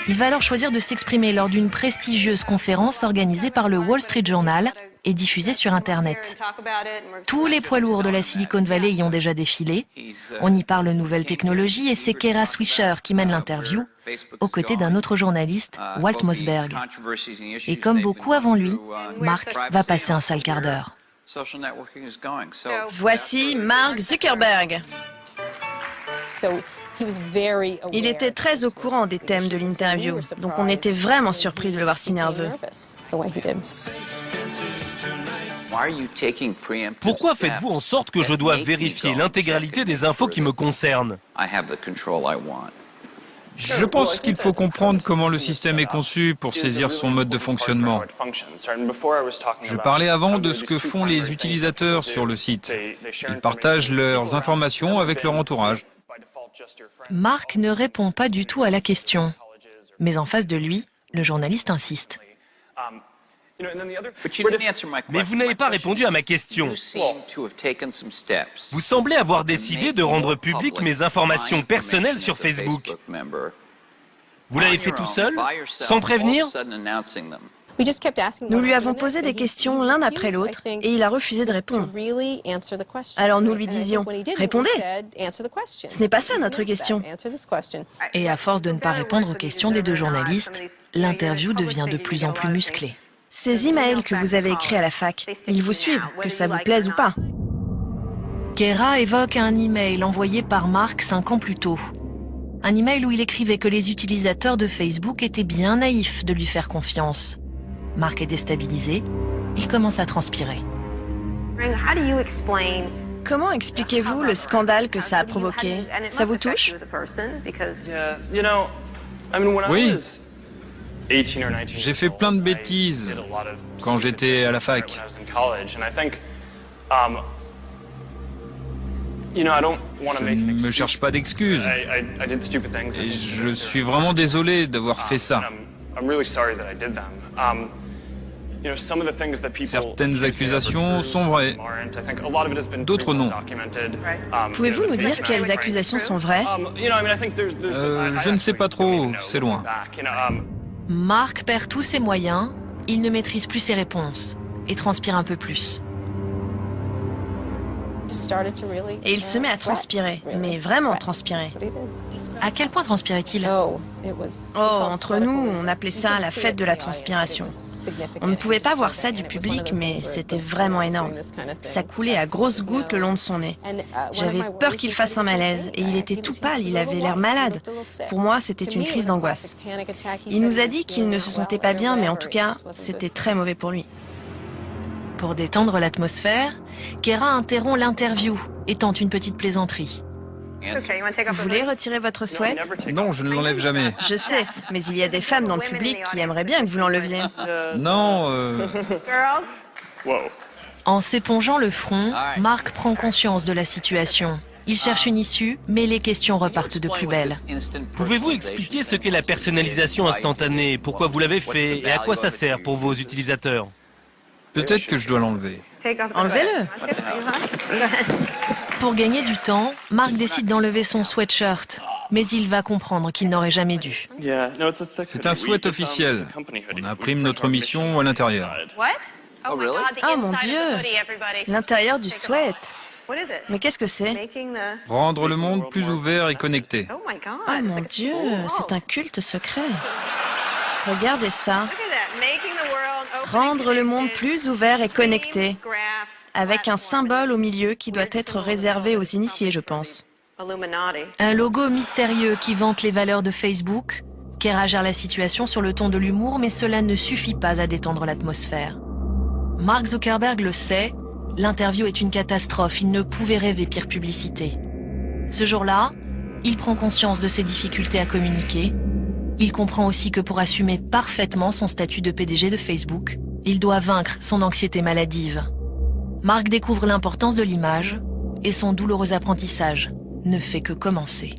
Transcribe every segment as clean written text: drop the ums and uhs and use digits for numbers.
Il va alors choisir de s'exprimer lors d'une prestigieuse conférence organisée par le Wall Street Journal et diffusée sur Internet. Tous les poids lourds de la Silicon Valley y ont déjà défilé. On y parle nouvelles technologies et c'est Kara Swisher qui mène l'interview, aux côtés d'un autre journaliste, Walt Mossberg. Et comme beaucoup avant lui, Mark va passer un sale quart d'heure. Voici Mark Zuckerberg. Il était très au courant des thèmes de l'interview, donc on était vraiment surpris de le voir si nerveux. Pourquoi faites-vous en sorte que je dois vérifier l'intégralité des infos qui me concernent? Je pense qu'il faut comprendre comment le système est conçu pour saisir son mode de fonctionnement. Je parlais avant de ce que font les utilisateurs sur le site. Ils partagent leurs informations avec leur entourage. Mark ne répond pas du tout à la question. Mais en face de lui, le journaliste insiste. Mais vous n'avez pas répondu à ma question. Vous semblez avoir décidé de rendre publiques mes informations personnelles sur Facebook. Vous l'avez fait tout seul, sans prévenir? Nous lui avons posé des questions l'un après l'autre et il a refusé de répondre. Alors nous lui disions « Répondez ! Ce n'est pas ça notre question !» Et à force de ne pas répondre aux questions des deux journalistes, l'interview devient de plus en plus musclée. Ces emails que vous avez écrits à la fac, ils vous suivent, que ça vous plaise ou pas. Kara évoque un email envoyé par Mark 5 ans plus tôt. Un email où il écrivait que les utilisateurs de Facebook étaient bien naïfs de lui faire confiance. Mark est déstabilisé, il commence à transpirer. Comment expliquez-vous le scandale que ça a provoqué? Ça vous touche? Oui. J'ai fait plein de bêtises quand j'étais à la fac. Je ne me cherche pas d'excuses. Et je suis vraiment désolé d'avoir fait ça. Certaines accusations sont vraies, d'autres non. Pouvez-vous nous dire quelles accusations sont vraies? Je ne sais pas trop, c'est loin. Mark perd tous ses moyens, il ne maîtrise plus ses réponses et transpire un peu plus. Et il se met à transpirer, mais vraiment transpirer. À quel point transpirait-il? Oh, entre nous, on appelait ça la fête de la transpiration. On ne pouvait pas voir ça du public, mais c'était vraiment énorme. Ça coulait à grosses gouttes le long de son nez. J'avais peur qu'il fasse un malaise, et il était tout pâle, il avait l'air malade. Pour moi, c'était une crise d'angoisse. Il nous a dit qu'il ne se sentait pas bien, mais en tout cas, c'était très mauvais pour lui. Pour détendre l'atmosphère, Kara interrompt l'interview et tente une petite plaisanterie. Vous voulez retirer votre sweat? Non, je ne l'enlève jamais. Je sais, mais il y a des femmes dans le public qui aimeraient bien que vous l'enleviez. Non, En s'épongeant le front, Mark prend conscience de la situation. Il cherche une issue, mais les questions repartent de plus belle. Pouvez-vous expliquer ce qu'est la personnalisation instantanée, pourquoi vous l'avez fait et à quoi ça sert pour vos utilisateurs? peut-être que je dois l'enlever. Enlevez-le. Pour gagner du temps, Mark décide d'enlever son sweatshirt, mais il va comprendre qu'il n'aurait jamais dû. C'est un sweat officiel. On imprime notre mission à l'intérieur. Oh mon Dieu! L'intérieur du sweat. Mais qu'est-ce que c'est? Rendre le monde plus ouvert et connecté. Oh mon Dieu, c'est un culte secret. Regardez ça. Rendre le monde plus ouvert et connecté, avec un symbole au milieu qui doit être réservé aux initiés, je pense. Un logo mystérieux qui vante les valeurs de Facebook. Kara gère la situation sur le ton de l'humour, mais cela ne suffit pas à détendre l'atmosphère. Mark Zuckerberg le sait, l'interview est une catastrophe, il ne pouvait rêver pire publicité. Ce jour-là, il prend conscience de ses difficultés à communiquer. Il comprend aussi que pour assumer parfaitement son statut de PDG de Facebook, il doit vaincre son anxiété maladive. Mark découvre l'importance de l'image et son douloureux apprentissage ne fait que commencer.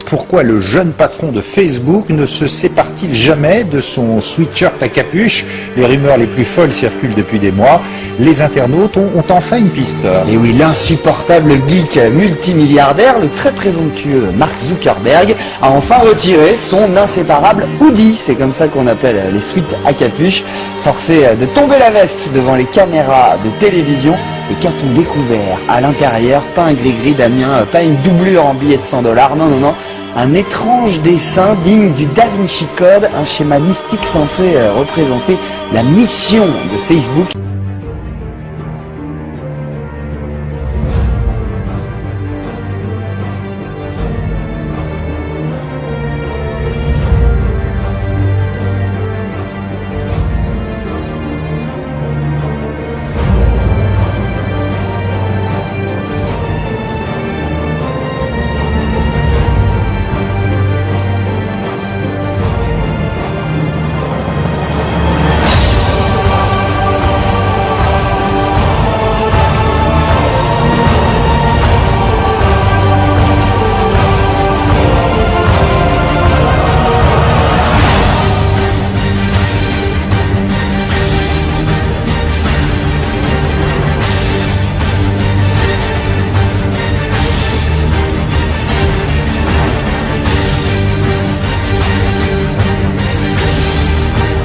Pourquoi le jeune patron de Facebook ne se sépare-t-il jamais de son sweatshirt à capuche. Les rumeurs les plus folles circulent depuis des mois. Les internautes ont enfin une piste. Et oui, l'insupportable geek multimilliardaire, le très présomptueux Mark Zuckerberg, a enfin retiré son inséparable hoodie. C'est comme ça qu'on appelle les sweats à capuche. Forcé de tomber la veste devant les caméras de télévision. Et qu'a-t-on découvert à l'intérieur? Pas un gris-gris, Damien, pas une doublure en billets de 100 $. Non, non, non. Un étrange dessin digne du Da Vinci Code, un schéma mystique censé représenter la mission de Facebook.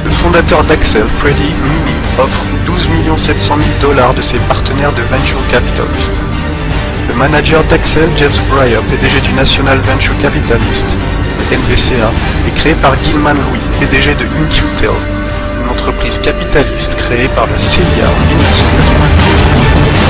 Le fondateur d'Axel, Freddie Mimi, offre 12 700 000 $ de ses partenaires de Venture Capitalist. Le manager d'Axel, James Breyer, PDG du National Venture Capitalist, NVCA, est créé par Gilman Louis, PDG de InQtel, une entreprise capitaliste créée par la CIA en 1990.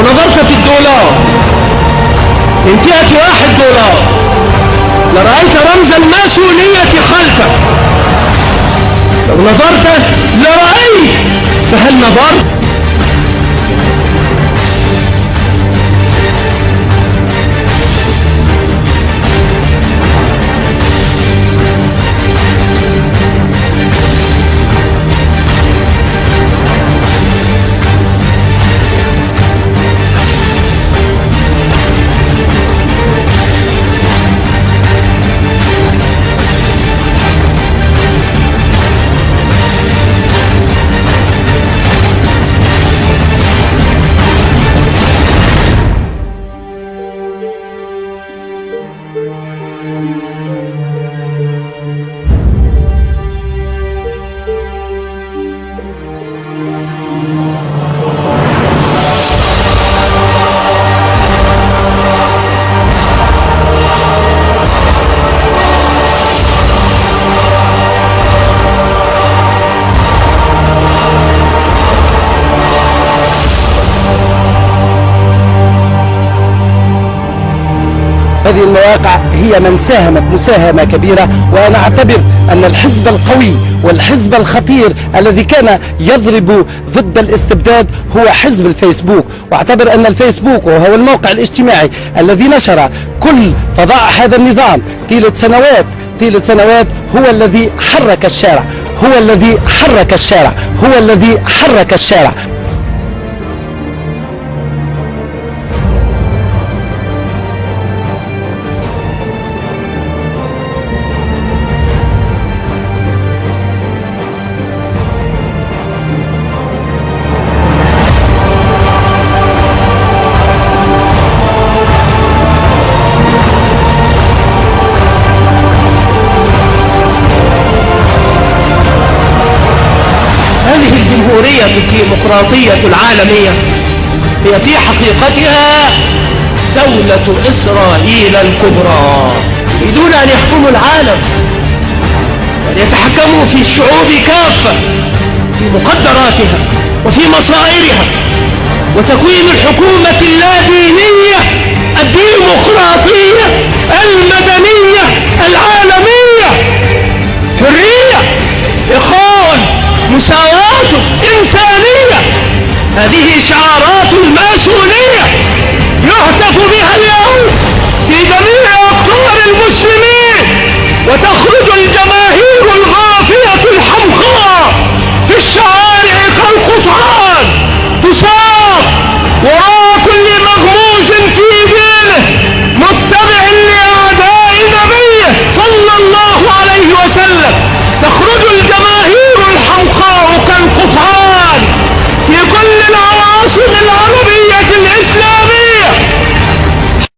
نظرت في الدولار من فئة $1 لرأيت رمز الماسونية خلفك. لو نظرت لرأيت، فهل نظرت؟ هذه المواقع هي من ساهمت مساهمة كبيرة، وأنا أعتبر أن الحزب القوي والحزب الخطير الذي كان يضرب ضد الاستبداد هو حزب الفيسبوك، وأعتبر أن الفيسبوك وهو الموقع الاجتماعي الذي نشر كل فظائع هذا النظام طيلة سنوات هو الذي حرك الشارع، هو الذي حرك الشارع، هو الذي حرك الشارع. الجمهورية الديمقراطية العالمية هي في حقيقتها دولة إسرائيل الكبرى. يريدون أن يحكموا العالم وأن يتحكموا في الشعوب كافة في مقدراتها وفي مصائرها، وتكوين الحكومة اللادينية الديمقراطية المدنية العالمية. حرية، إخوان، مساواة، إنسانية، هذه شعارات الماسونية يهتف بها اليوم في جميع أقطار المسلمين، وتخرج الجماعة